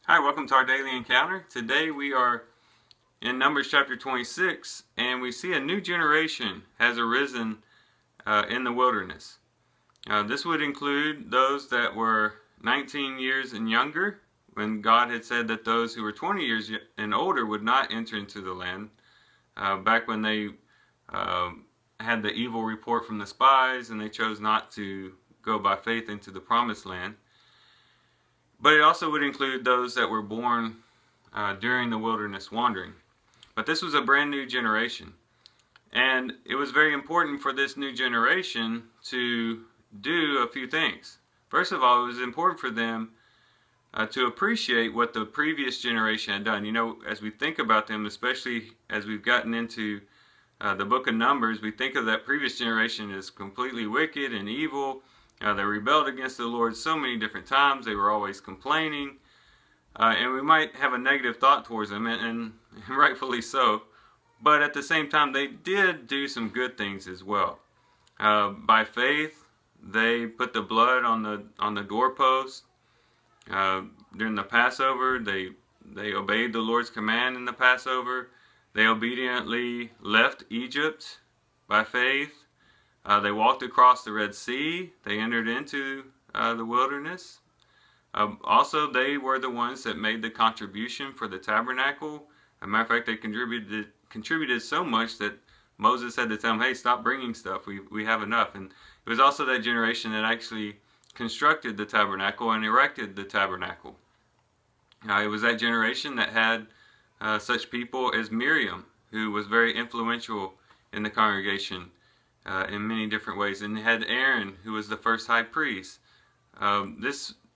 Hi, welcome to our daily encounter. Today we are in Numbers chapter 26, and we see a new generation has arisen in the wilderness. This would include those that were 19 years and younger, when God had said that those who were 20 years and older would not enter into the land, back when they had the evil report from the spies and they chose not to go by faith into the promised land. But it also would include those that were born during the wilderness wandering. But this was a brand new generation. And it was very important for this new generation to do a few things. First of all, it was important for them to appreciate what the previous generation had done. You know, as we think about them, especially as we've gotten into the book of Numbers, we think of that previous generation as completely wicked and evil. They rebelled against the Lord so many different times. They were always complaining. And we might have a negative thought towards them, and rightfully so. But at the same time, they did do some good things as well. By faith, they put the blood on the doorpost. During the Passover, they obeyed the Lord's command in the Passover. They obediently left Egypt by faith. They walked across the Red Sea. They entered into the wilderness. Also, they were the ones that made the contribution for the tabernacle. As a matter of fact, they contributed so much that Moses had to tell them, hey, stop bringing stuff. We have enough. And it was also that generation that actually constructed the tabernacle and erected the tabernacle. It was that generation that had such people as Miriam, who was very influential in the congregation in many different ways, and had Aaron, who was the first high priest.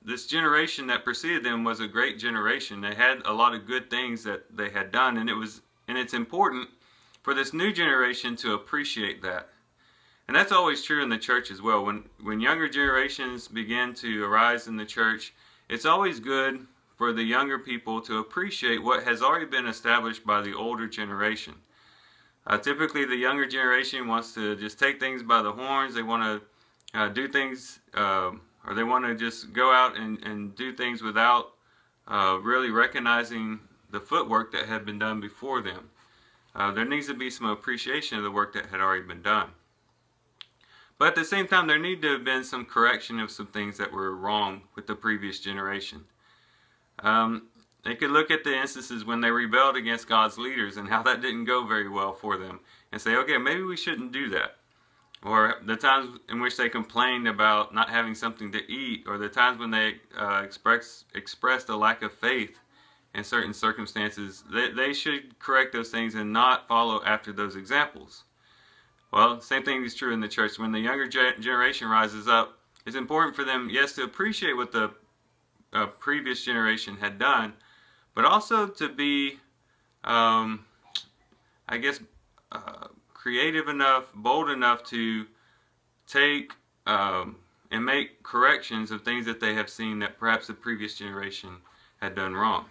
This generation that preceded them was a great generation. They had a lot of good things that they had done, and it's important for this new generation to appreciate that. And that's always true in the church as well. When younger generations begin to arise in the church, it's always good for the younger people to appreciate what has already been established by the older generation. Typically, the younger generation wants to just take things by the horns. They want to do things, or they want to just go out and do things without really recognizing the footwork that had been done before them. There needs to be some appreciation of the work that had already been done. But at the same time, there need to have been some correction of some things that were wrong with the previous generation. They could look at the instances when they rebelled against God's leaders and how that didn't go very well for them and say, okay, maybe we shouldn't do that. Or the times in which they complained about not having something to eat, or the times when they expressed a lack of faith in certain circumstances. They should correct those things and not follow after those examples. Well, same thing is true in the church. When the younger generation rises up, it's important for them, yes, to appreciate what the previous generation had done, but also to be, creative enough, bold enough to take and make corrections of things that they have seen that perhaps the previous generation had done wrong.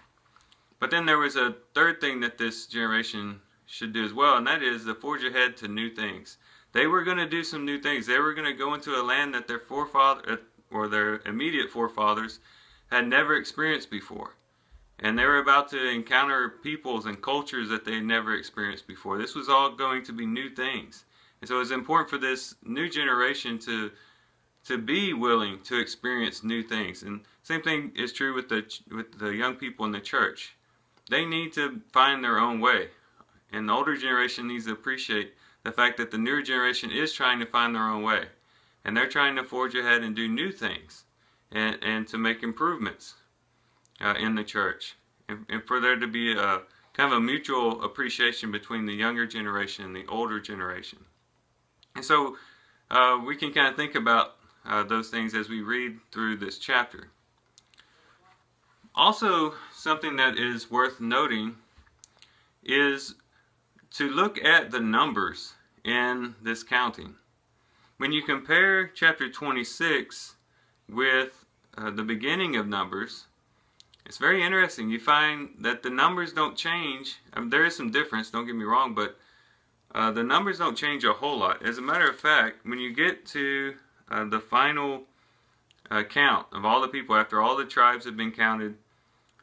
But then there was a third thing that this generation should do as well, and that is to forge ahead to new things. They were going to do some new things. They were going to go into a land that their forefathers, or their immediate forefathers, had never experienced before. And they were about to encounter peoples and cultures that they had never experienced before. This was all going to be new things. And so it's important for this new generation to be willing to experience new things. And same thing is true with the young people in the church. They need to find their own way. And the older generation needs to appreciate the fact that the newer generation is trying to find their own way. And they're trying to forge ahead and do new things. And to make improvements in the church, and for there to be a kind of a mutual appreciation between the younger generation and the older generation. And so we can kind of think about those things as we read through this chapter. Also, something that is worth noting is to look at the numbers in this counting. When you compare chapter 26 with the beginning of Numbers, it's very interesting. You find that the numbers don't change. I mean, there is some difference, don't get me wrong, but the numbers don't change a whole lot. As a matter of fact, when you get to the final count of all the people after all the tribes have been counted,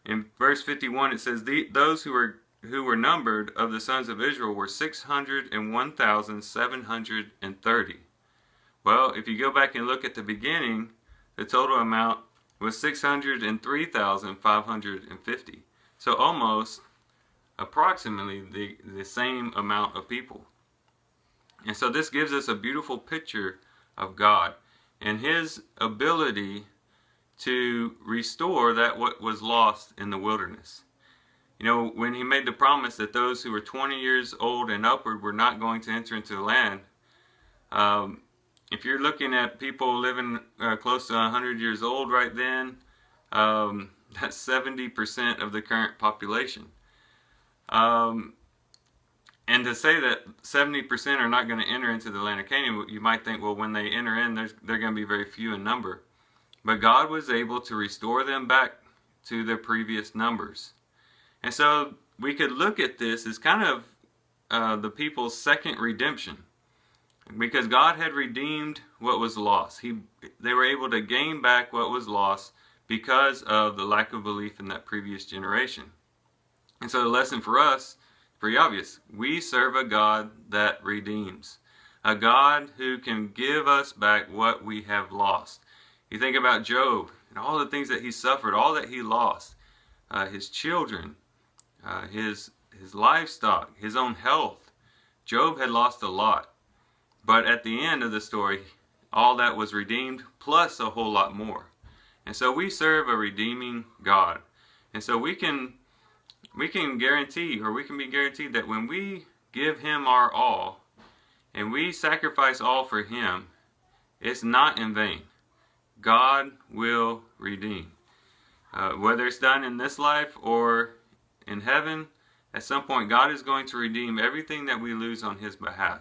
In verse 51 it says, those who were numbered of the sons of Israel were 601,730. Well, if you go back and look at the beginning, the total amount was 603,550. So almost, approximately the same amount of people. And so this gives us a beautiful picture of God and His ability to restore that what was lost in the wilderness. You know, when He made the promise that those who were 20 years old and upward were not going to enter into the land, if you're looking at people living close to 100 years old right then, that's 70% of the current population. And to say that 70% are not going to enter into the land of Canaan, you might think, well, when they enter in, they're going to be very few in number. But God was able to restore them back to their previous numbers. And so we could look at this as kind of the people's second redemption. Because God had redeemed what was lost. They were able to gain back what was lost because of the lack of belief in that previous generation. And so the lesson for us, pretty obvious. We serve a God that redeems. A God who can give us back what we have lost. You think about Job and all the things that he suffered, all that he lost. His children, his livestock, his own health. Job had lost a lot. But at the end of the story, all that was redeemed, plus a whole lot more. And so we serve a redeeming God. And so we can guarantee, or we can be guaranteed that when we give Him our all, and we sacrifice all for Him, it's not in vain. God will redeem. Whether it's done in this life or in heaven, at some point God is going to redeem everything that we lose on His behalf.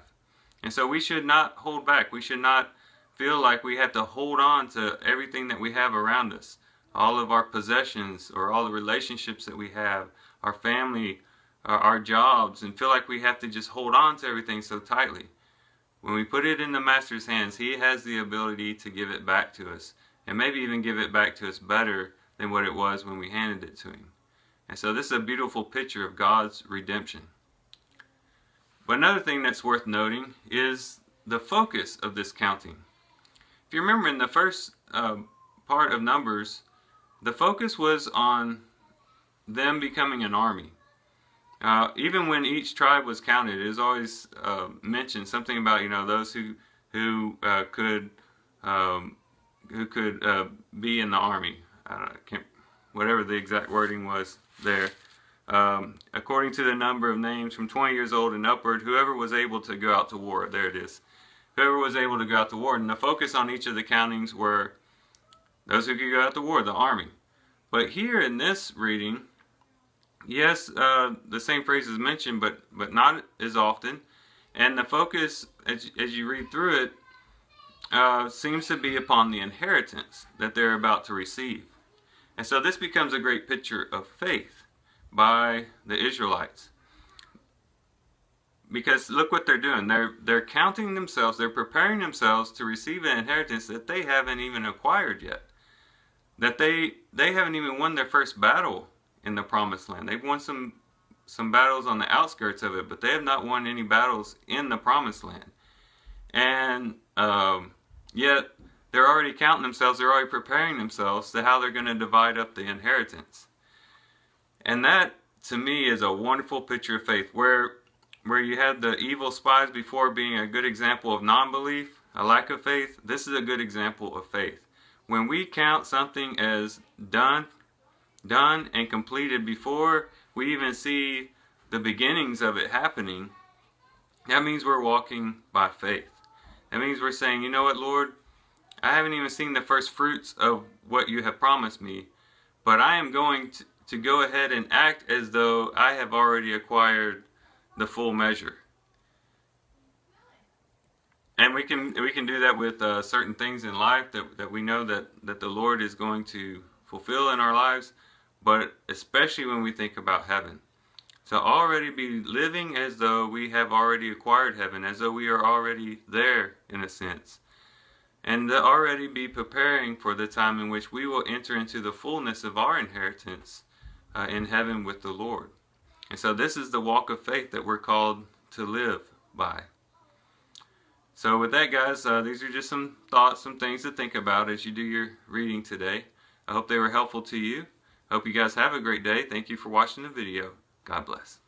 And so we should not hold back. We should not feel like we have to hold on to everything that we have around us. All of our possessions or all the relationships that we have, our family, our jobs, and feel like we have to just hold on to everything so tightly. When we put it in the Master's hands, He has the ability to give it back to us. And maybe even give it back to us better than what it was when we handed it to Him. And so this is a beautiful picture of God's redemption. But another thing that's worth noting is the focus of this counting. If you remember in the first part of Numbers, the focus was on them becoming an army. Even when each tribe was counted, it is always mentioned something about, you know, those who could be in the army. Whatever the exact wording was there. According to the number of names from 20 years old and upward, whoever was able to go out to war. There it is. Whoever was able to go out to war. And the focus on each of the countings were those who could go out to war, the army. But here in this reading, yes, the same phrase is mentioned, but not as often. And the focus, as you read through it, seems to be upon the inheritance that they're about to receive. And so this becomes a great picture of faith by the Israelites. Because look what they're doing. They're counting themselves, they're preparing themselves to receive an inheritance that they haven't even acquired yet. That they haven't even won their first battle in the Promised Land. They've won some battles on the outskirts of it, but they have not won any battles in the Promised Land. And yet they're already counting themselves, they're already preparing themselves to how they're going to divide up the inheritance. And that, to me, is a wonderful picture of faith, where you had the evil spies before being a good example of non-belief, a lack of faith. This is a good example of faith. When we count something as done and completed before we even see the beginnings of it happening, that means we're walking by faith. That means we're saying, you know what, Lord, I haven't even seen the first fruits of what you have promised me, but I am going to go ahead and act as though I have already acquired the full measure. And we can do that with certain things in life that we know that the Lord is going to fulfill in our lives, but especially when we think about heaven. To already be living as though we have already acquired heaven, as though we are already there in a sense. And to already be preparing for the time in which we will enter into the fullness of our inheritance in heaven with the Lord. And so this is the walk of faith that we're called to live by. So with that, guys, these are just some thoughts, some things to think about as you do your reading today. I hope they were helpful to you. I hope you guys have a great day. Thank you for watching the video. God bless.